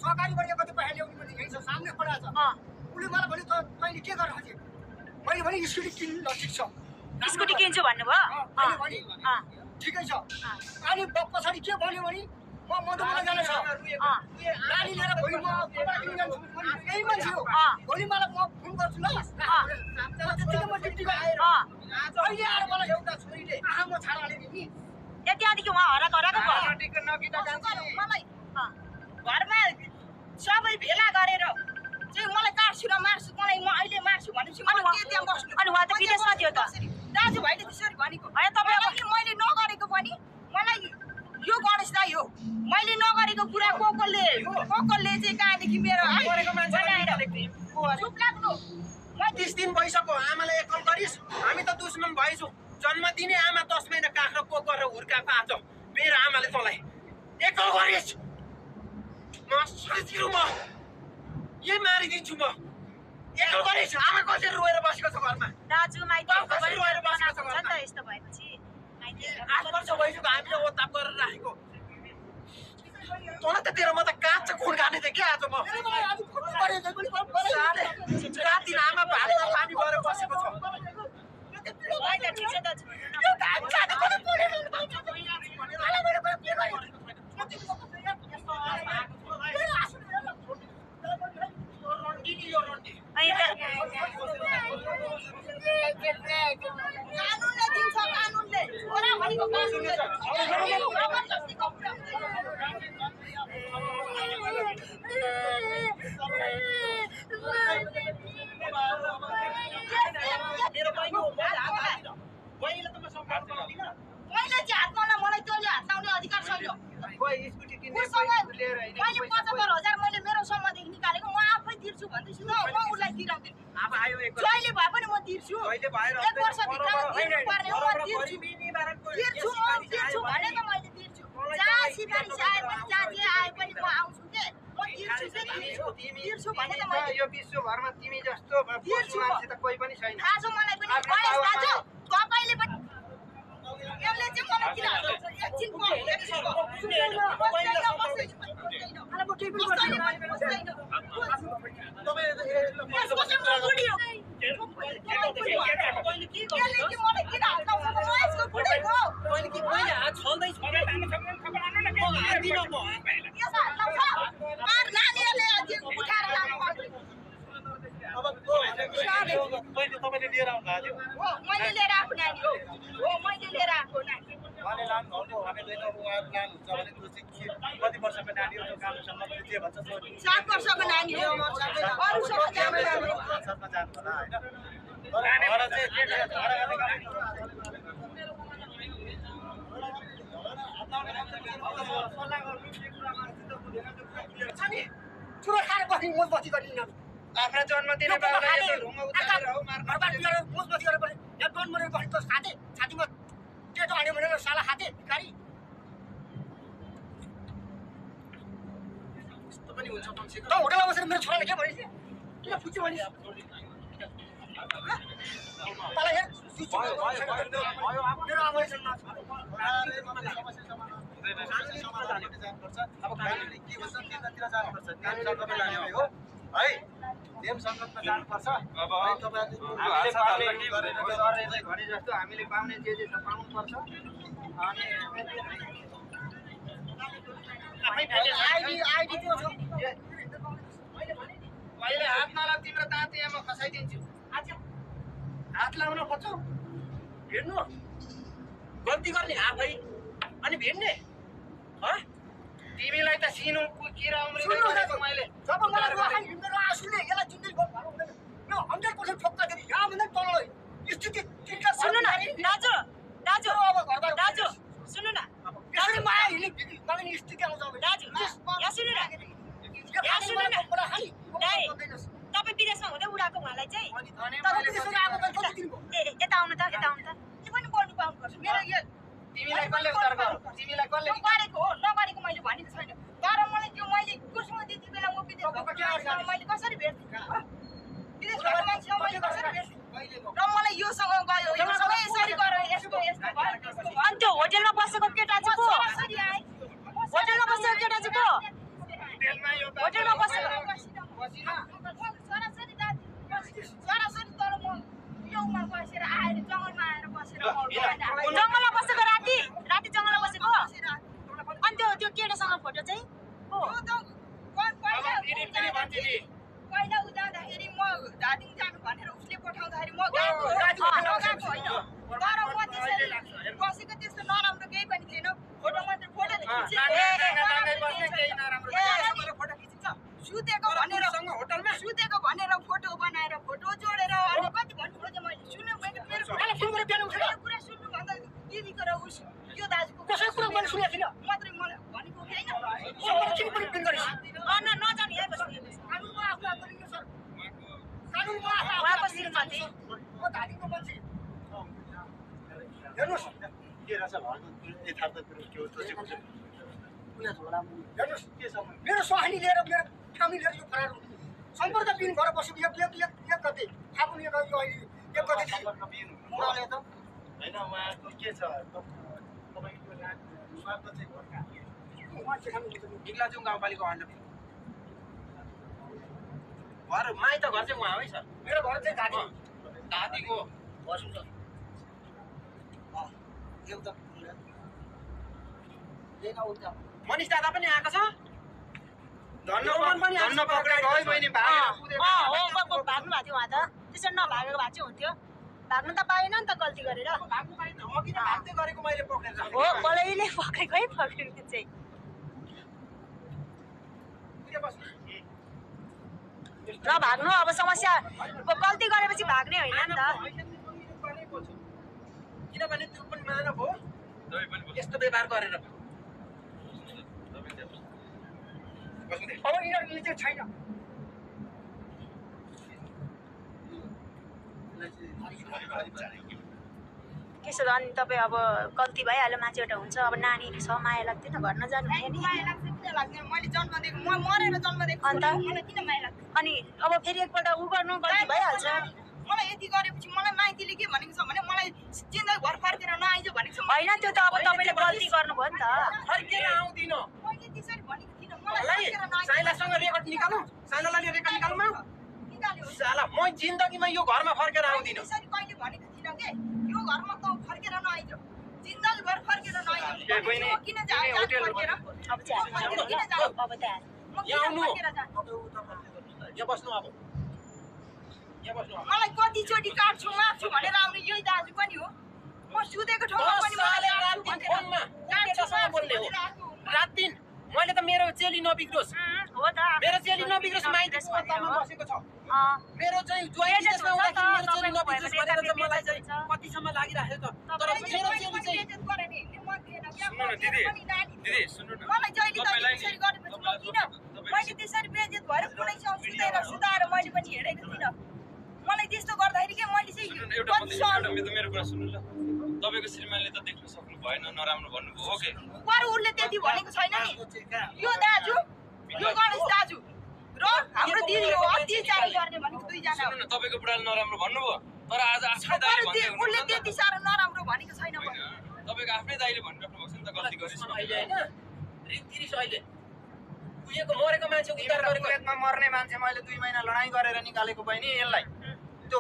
अगाडि बढेको कति पैसा ल्याउने भने यही छ सामने पडा छ उले मलाई भन्यो त तैँले के गर्न खोजे मैले भने स्कुटी किन्नु नजिक छ स्कुटी किन्छु भन्नुभयो ठिकै छ अनि पछाडि के भन्यो भने म मधुबन जानु छ गाडी लिएर भोलि म यही मान्छे हो भोलि मलाई म फोन गर्छु ल त्यतिकै म ड्युटी गएर अहिले आएर मलाई एउटा छोरीले आहा म छाडा हालेँ नि त्यहाँदेखि उहाँ हराएको मलाई घरमा सबै भेला गरेर चाहिँ मलाई काट्छु र मार्छु मलाई म अहिले मार्छु भनेपछि मलाई के त्यहाँ बस्नु अनि उहाँ त विदेशमा थियो त दाजुभाइले त्यसरी भनेको होइन तपाईँ मैले नगरेको पनि मलाई यो गणेश दाइ हो मैले नगरेको कुरा को कोले चाहिँ कहाँदेखि मेरो गरेको मान्छे चुप लाग्नु 30 दिन भइसक्यो आमालाई एकल गरिस् हामी त दुश्मन भएछौ जन्म दिने आमा 10 महिना काख्रो को गरेर हुर्काएको आज मेरो आमाले तँलाई एकल गरिस् म साँच्चै म यही मारिदिन्छु म एकल गरिस् आमा कसरी रोएर बसेको छ घरमा दाजु माइती कसरी रोएर बसेको छ घरमा यस्तो भएपछि 8 वर्ष भइसक्यो हामीले ओताप गरेर राखेको तँलाई त तेरो म त काँचो खुन खाने थिएँ क्या आज म रात दिन आमा भाडा पानी भएर बसेको छ कानुनले दिन्छ कानुनले छोरा भनेको कानुनले मेरो बहिनी हो बहिनीले त म सम्मान गर्दिन मैले चाहिँ हात लाउन मलाई तैँले हात लाउने अधिकार छैन स्कुटी किन्ने लिएर मैले 75,000 मैले मेरो सम्मदेखि निकालेको म आफै तिर्छु भन्दैछु त म उसलाई तिराउँदिन अब आयो एक जहिले भए पनि म तिर्छु जहिले भएर 1 वर्षभित्रमा तिर्नु पर्ने हो म तिर्छु भने त मैले तिर्छु जहाँ सिफारिस आए पनि जहाँ जे आए पनि म आउँछु के म तिर्छु भने त मैले यो विश्वभरमा तिमी जस्तो मान्छे त कोही पनि छैन आज मलाई पनि गणेश दाजु तपाईले पनि यसले चाहिँ मलाई किन एकछिन तपाईँले लिएर आउनु भएको मैले लिएर आएको नानी हो मैले लिएर आएको नानी उहाँले लानुभयो हामीले उहाँहरू लानुहुन्छ भने त्यो चाहिँ कति वर्षको नानी हो त्यो कामसँग के भन्छ 7 वर्षको नानी हो अरूसँग जानु होला होइन चुरो खाएर बस्ने मोजमस्ती गर्ने आफ्ना जन्म दिने बाबुलाई ढुङ्गा उतारेर हो मार्नु मोजमस्ती गरेर बस्ने यहाँ डोन मरेर बस्ने त छातीमा टेटो हान्यो भनेर साला खाते भिखारी यस्तो पनि हुन्छ मान्छे त होटलमा बसेर मेरो छोराले के भनेछ किन फुच्यो भने तँलाई हेर मेरो आमाले अब कानुनले के भन्छ त्यतातिर जानुपर्छ कानुन तपाईँ लाने हो है नियम सङ्गतमा जानुपर्छ अब तपाईँहरूले घरे जस्तो हामीले पाउने जे छ पाउनुपर्छ अनि आइडी त्यो छ मैले हात नला तिम्रो दाँत यहाँ म खसाइदिन्छु हात लाउन खोज्छौ भेट्नु गल्ती गर्ने आफै अनि भेट्ने तिमीलाई त सिनु किरा उम्रिँदै मैले जब मलाई मेरो आँसुले यसलाई जिन्दगी भर हुँदैन यो 100% ठोक्का दिने यहाँभन्दा तल स्थिति तिनका सुन्नु न दाजु दाजु अब घरबार दाजु सुन्नु न यसरी माया हिँड्ने माग्ने स्थिति आउँछ अब दाजु यहाँ सुन्नु न यहाँ सुन्नु न दाइ तपाईँ विदेशमा हुँदै उडाएको उहाँलाई चाहिँ यता आउनु त यता आउनु त त्यो पनि बोल्नु पाउनुपर्छ मेरो यो तिमीलाई कसले उद्धार गर्यो तिमीलाई कसले गरेको हो नगरेको मैले भनेको छैन तर मलाई त्यो मैले कुसुमा दिदी बेला म विदेशमा मैले कसरी भेट्छु विदेशबाट मान्छे मैले कसरी भेट्छु र मलाई योसँग गयो योसँग यसरी गऱ्यो यस्तो यस्तो भयो अनि त्यो होटलमा बसेको केटा चाहिँ को कसरी आए होटलमा बसेको केटा चाहिँ को सरासरी दाजु सरासरी तर म यौमा बसेर आएर जङ्गलमा आएर बसेर जङ्गलमा बसेको राति जङ्गलमा बसेको अनि त्यो केटासँग फोटो चाहिँ हो पहिला उ जाँदाखेरि म धादिङ जानु भनेर उसले पठाउँदाखेरि म गएको होइन तर म त्यसरी बसेको त्यस्तो नराम्रो केही पनि थिएन फोटो मात्र फोटो सुतेको भनेर फोटो बनाएर फोटो जोडेर अनि कति भन्नु खोजेँ मैले सुन्नु मेरो कुरा सुन्नुभन्दा दिदीको र उस यो दाजुको कसैको कुरा मैले सुनेको थिइनँ मात्रै मलाई भनेको होइन नजाने है उहाँको श्रीमती हेर्नुहोस् के रहेछ भएको यथार्थ कुरो के हो त्यो चाहिँ हेर्नुहोस् के छ मेरो सहानी लिएर मेरो फ्यामिली लिएर यो फरार सम्पर्क बिन भएर बसेको एक गते फागुन एक गते एक गते मोराले त होइन उहाँको के छ तपाईँको स्वार्थ चाहिँ घरका बिग्ला जाउँ गाउँपालिका अन्डर घर माइत घर चाहिँ उहाँ है सर मेरो घर चाहिँ दादीको बस्नु छ एउटा मनिष दादा पनि आएको छ भाग्नु भएको थियो उहाँ त त्यसरी नभागेको भए चाहिँ हुन्थ्यो भाग्नु त पाएन नि त गल्ती गरेर भाग्नु पाएन अघि नै भाग्दै गरेको मैले पक्रेर हो कसैले पक्रेकै पक्रेको चाहिँ र भाग्नु अब समस्या गल्ती गरेपछि भाग्ने होइन नि त किनभने त्यो पनि मानव हो यस्तो व्यवहार गरेर अब यिनीहरूले चाहिँ छैन त्यसो त अनि तपाईँ अब गल्ती भइहाल्यो मान्छे एउटा हुन्छ अब नानी छ माया लाग्दैन घर नजानु हुने नि माया लाग्छ किन लाग्दैन मैले जन्म दिएको म मरेर जन्म दिएको अन्त मलाई किन माया लाग्छ अनि अब फेरि एकपल्ट उ गर्नु गल्ती भइहाल्छ मलाई यति गरेपछि मलाई माइतीले के भनेको छ भने मलाई जिन्दगी भर फर्केर नआइज भनेको छ होइन त्यो त अब तपाईँले गल्ती गर्नुभयो नि त फर्केर आउँदिन मैले त्यसरी भनेको थिइनँ साइलासँग रेकर्ड निकालौँ साइलालाई रेकर्ड निकालौँ साला म जिन्दगीमा यो घरमा फर्केर आउँदिन त्यसरी कहिले भनेको थिइनँ के यो घरमा त फर्केर नआइज जिन्दगी भर फर्केर नआइज किन जानु फर्केर अब चाहिँ अब त यहाँ आउनु यहाँ बस्नु अब मलाई कतिचोटि काट्छु मार्छु भनेर आउने यही दाजु पनि हो म सुतेको ठाउँमा पनि रात दिन मैले त मेरो चेली नबिग्रोस् हो त मेरो चेली नबिग्रोस् माइती बसेको छ मेरो चाहिँ ज्वाइँ विदेशमा हुँदाखेरि मेरो चेली नबिग्रोस् भनेर चाहिँ मलाई चाहिँ कतिसम्म लागिराखेको छ तर मेरो चेली चाहिँ दिदी सुन्नु न मलाई जहिले त्यसरी गरेपछि म किन मैले त्यसरी बेइज्जत भएर कुनै ठाउँ सुताएर मैले पनि हेरेको थिइनँ मलाई त्यस्तो गर्दाखेरि के मैले चाहिँ मेरो कुरा सुन्नु ल तपाईँको श्रीमानले त देख्न सक्नु भएन नराम्रो भन्नुभयो हो के पर उसले त्यति भनेको छैन नि यो दाजु यो गणेश दाजु र हाम्रो दिदी हो अत्याचार गर्ने भनेको दुईजना सुन्नु न तपाईँको बुढाले नराम्रो भन्नुभयो तर आज आफ्नै दाइले भन्दै उसले त्यति साह्रो नराम्रो भनेको छैन तपाईँको आफ्नै दाइले भनिराख्नु भएको छ नि त गल्ती गरिस् अहिले होइन रिस अहिले उयोको मरेको मान्छे उद्धार गरेको मर्ने मान्छे मैले 2 महिना लडाइँ गरेर निकालेको बहिनी यसलाई त्यो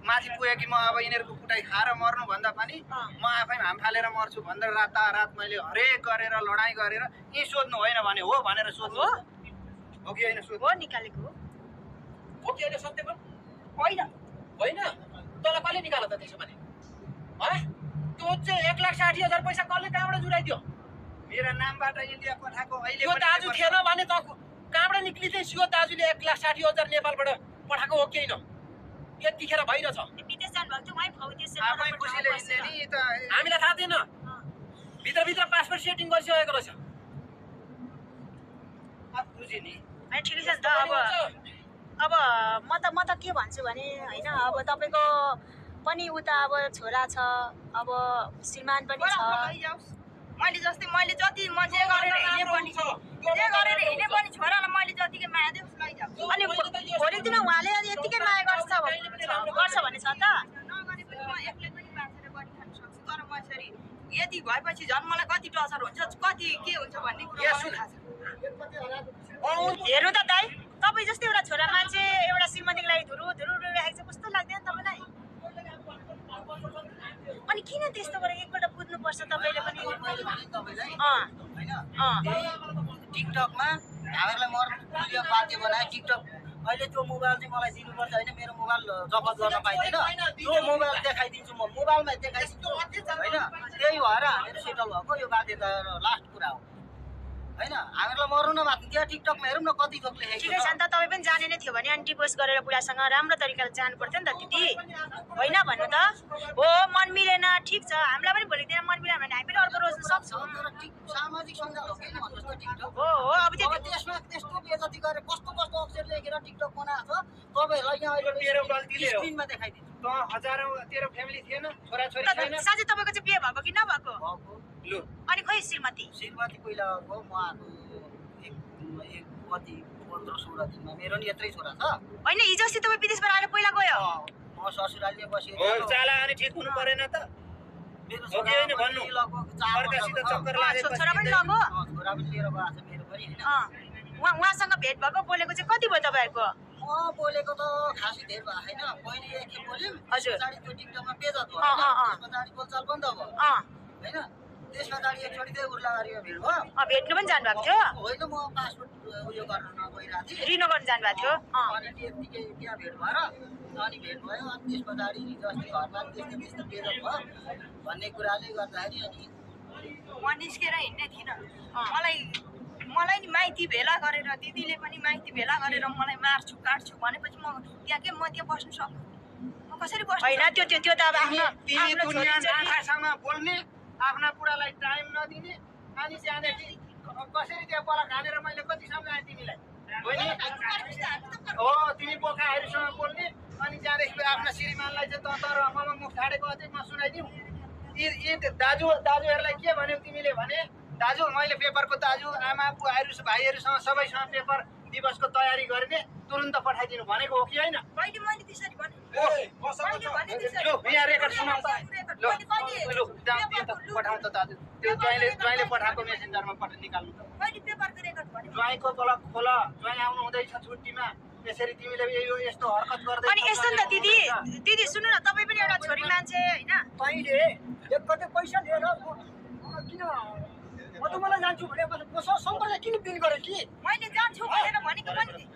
माथि पुगे कि म अब यिनीहरूको कुटाइ खाएर मर्नु भन्दा पनि म आफै हाम फालेर मर्छु भनेर रात मैले हरेक गरेर लडाइँ गरेर यी सोध्नु होइन भने हो भनेर सोध्नु हो कि होइन सोध्नु हो निकालेको हो कि होइन सत्य होइन होइन तँलाई कसले निकाल्यो त त्यसो भने है त्यो चाहिँ 1,60,000 पैसा कसले कहाँबाट जुराइदियो मेरो नामबाट इन्डिया पठाएको अहिले यो दाजु थिएन भने त कहाँबाट निक्लिँदै यो दाजुले 1,60,000 नेपालबाट पठाएको हो कि होइन यतिखेर भइरहेछ विदेश जानुभएको थियो उहाँ फाउ आफै खुसीले हिँड्ने नि त हामीलाई थाहा थिएन भित्र पासपोर्ट सेटिङ गरिसकेको रहेछ खुसी नि होइन ठिकै छ नि त अब म त के भन्छु भने होइन अब तपाईँको पनि उता अब छोरा छ अब श्रीमान पनि छ मैले जस्तै मैले जति म जे गरेर हिँडे पनि छोरालाई मैले जतिकै माया दिए उसलाई जाऊ अनि भोलिको दिन उहाँले यतिकै माया गर्छ भने छ त नगरे पनि म एक्लै पनि बाँचेर गरी खान सक्छु तर म यसरी यति भएपछि झन् मलाई कति टर्चर हुन्छ कति के हुन्छ भन्ने कुरा हेर्नु त दाइ तपाईँ तपाईँ जस्तै एउटा छोरा मान्छे एउटा श्रीमतीको लागि धुरु धुरु राखेको छ कस्तो लाग्दैन तपाईँलाई? अनि किन त्यस्तो गरेर एकपल्ट बुझ्नुपर्छ तपाईँले पनि। टिकटकमा हामीहरूलाई मर्नु भिडियो बाध्य बनायो टिकटक। अहिले त्यो मोबाइल चाहिँ मलाई दिनुपर्छ होइन, मेरो मोबाइल जफत गर्न पाइँदैन, त्यो मोबाइल देखाइदिन्छु म, मोबाइलमा देखाइदिन्छु होइन। त्यही भएर हामीहरू सेटल भएको यो बाध्यता लास्ट कुरा हो होइन। हामीहरूलाई मर्नु नमाग्नु, त्यहाँ टिकटकमा हेरौँ न कति थोक लेखेको ठिकै छ नि त, तपाईँ पनि जाने नै थियो भने अनि डिभोर्स गरेर बुढासँग राम्रो तरिकाले जानु पर्थ्यो नि त दिदी, होइन भन्नु त। हो मन मिलेन ठिक छ, हामीलाई पनि भोलिको दिन मन मिलेन भने हामी पनि अर्को रोज्न सक्छौँ। सामाजिक सञ्जाल हो किन भन्नुहोस् त टिकटक। हो अब त्यो त्यसमा त्यस्तो बेइज्जती गरेर कस्तो कस्तो अक्षर लेखेर टिकटक बनाएको छ तपाईँहरूलाई यहाँ अहिले तेरो गल्तीले हो। स्क्रिनमा देखाइदिन्छु। त हजारौँ तेरो फ्यामिली थिएन, छोराछोरी छैन? साँच्चै तपाईँको चाहिँ बिहे भएको कि नभएको? लु अनि खोइ श्रीमती? श्रीमती पहिला हो, म आएको एक कति 15-16 दिनमा। मेरो नि यत्रै छोरा छ। होइन हिजो अस्ति तपाईँ विदेशबाट आएर पहिला गयो? म ससुरालीले बसेँ। हो चाला अनि ठिक हुनु परेन त? मेरो हो कि होइन भन्नु? लगभग 4 अर्कासित चक्कर लागेपछि छोरा पनि लगो? छोरा पनि लिएर गएको छ मेरो पनि होइन। उहाँसँग भेट भएको बोलेको चाहिँ कति भयो तपाईँहरूको? म बोलेको त खासै धेरै भएको छैन। पहिले एकखेप बोल्यौँ, हजुर। पछाडि त्यो टिकटकमा बेइज्जत भयो अँ, अँ, अँ। होइन, त्यस पछाडि बोलचाल बन्द भयो होइन। त्यस पछाडि एकचोटि चाहिँ उर्लाबारीमा भेट भयो। भेट्नु पनि जानुभएको थियो? होइन म पासपोर्ट उयो गर्न गइरहेको थिएँ, रिनो गर्नु जानुभएको थियो? अनि त्यतिकै त्यहाँ भेट भएर अनि भेट भयो। अनि त्यस पछाडि हिजो अस्ति घरमा त्यस्तो त्यस्तो बेइज्जत भयो भन्ने कुराले गर्दाखेरि अनि म निस्केर हिँड्ने थिइनँ। मलाई नि माइती भेला गरेर दिदीले पनि माइती भेला गरेर मलाई मार्छु काट्छु भनेपछि म त्यहाँ के म त्यहाँ बस्नु सक्छु? म कसरी बस्छु? होइन त्यो त्यो त्यो त अब आफ्नो तिमी आफ्नो छोरी दुनियाँ चाहिँ नाथासँग बोल्ने, आफ्ना बुढालाई टाइम नदिने, अनि त्यहाँदेखि कसरी त्यहाँ बला खानेर मैले कति सम्झाएँ तिमीलाई होइन? हो तिमी बोकाहरूसँग बोल्ने, अनि त्यहाँदेखि आफ्ना श्रीमानलाई चाहिँ तर ममा मुख छाडेको अझै म सुनाइदिउँ। यी दाजुहरूलाई के भन्यौ तिमीले भने? दाजु मैले पेपरको दाजु आमा बुवाहरू भाइहरूसँग सबैसँग पेपर दिवसको तयारी गर्ने तुरुन्त पठाइदिनु भनेको हो कि होइन? कहिले मैले त्यसरी भने? लु यहाँ रेकर्ड सुनाउ त। लु पठाउँ त दाजु, त्यो ज्वाइँले पठाएको मेसेन्जरमा निकाल्नु त। कहिले पेपरको रेकर्ड भने? ज्वाइँको ब्लग खोल, ज्वाइँ आउनु हुँदैछ छुट्टीमा, त्यसरी तिमीले यो यस्तो हरकत गर्दै। अनि यस्तो नि त दिदी सुन्नु न, तपाईँ पनि एउटा छोरी मान्छे होइन? तैँले एकपल्ट पैसा लिएर किन म त मलाई जान्छु भने सम्पर्क किन बिल गरेँ कि मैले जान्छु भनेर भनेको पनि